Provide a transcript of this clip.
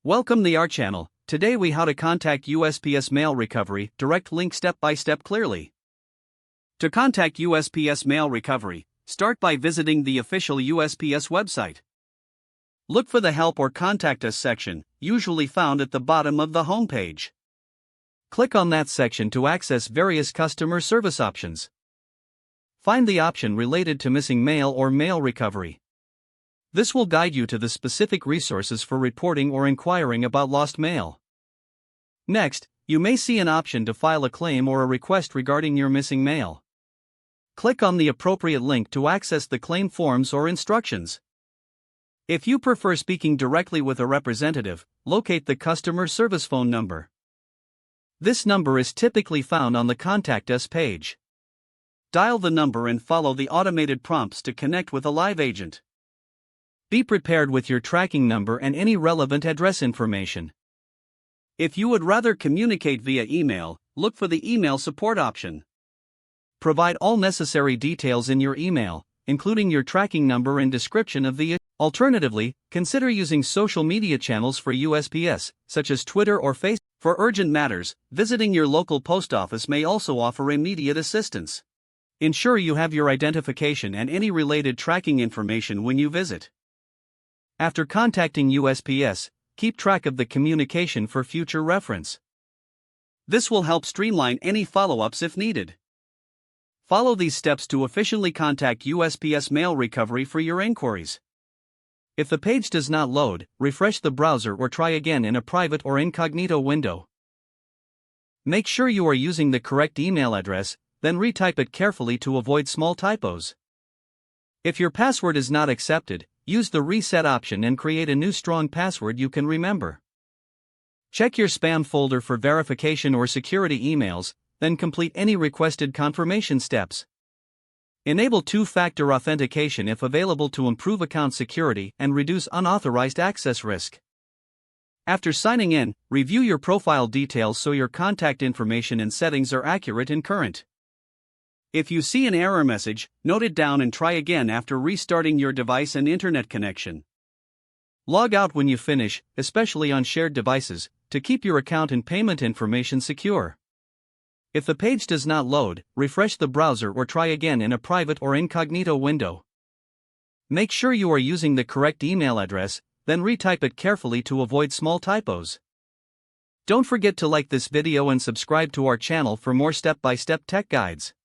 Welcome to our channel. Today we how to contact USPS mail recovery, direct link step by step clearly. To contact USPS mail recovery, start by visiting the official USPS website. Look for the Help or Contact Us section, usually found at the bottom of the homepage. Click on that section to access various customer service options. Find the option related to missing mail or mail recovery. This will guide you to the specific resources for reporting or inquiring about lost mail. Next, you may see an option to file a claim or a request regarding your missing mail. Click on the appropriate link to access the claim forms or instructions. If you prefer speaking directly with a representative, locate the customer service phone number. This number is typically found on the Contact Us page. Dial the number and follow the automated prompts to connect with a live agent. Be prepared with your tracking number and any relevant address information. If you would rather communicate via email, look for the email support option. Provide all necessary details in your email, including your tracking number and description of the issue. Alternatively, consider using social media channels for USPS, such as Twitter or Facebook. For urgent matters, visiting your local post office may also offer immediate assistance. Ensure you have your identification and any related tracking information when you visit. After contacting USPS, keep track of the communication for future reference. This will help streamline any follow-ups if needed. Follow these steps to efficiently contact USPS mail recovery for your inquiries. If the page does not load, refresh the browser or try again in a private or incognito window. Make sure you are using the correct email address, then retype it carefully to avoid small typos. If your password is not accepted, use the reset option and create a new strong password you can remember. Check your spam folder for verification or security emails, then complete any requested confirmation steps. Enable two-factor authentication if available to improve account security and reduce unauthorized access risk. After signing in, review your profile details so your contact information and settings are accurate and current. If you see an error message, note it down and try again after restarting your device and internet connection. Log out when you finish, especially on shared devices, to keep your account and payment information secure. If the page does not load, refresh the browser or try again in a private or incognito window. Make sure you are using the correct email address, then retype it carefully to avoid small typos. Don't forget to like this video and subscribe to our channel for more step-by-step tech guides.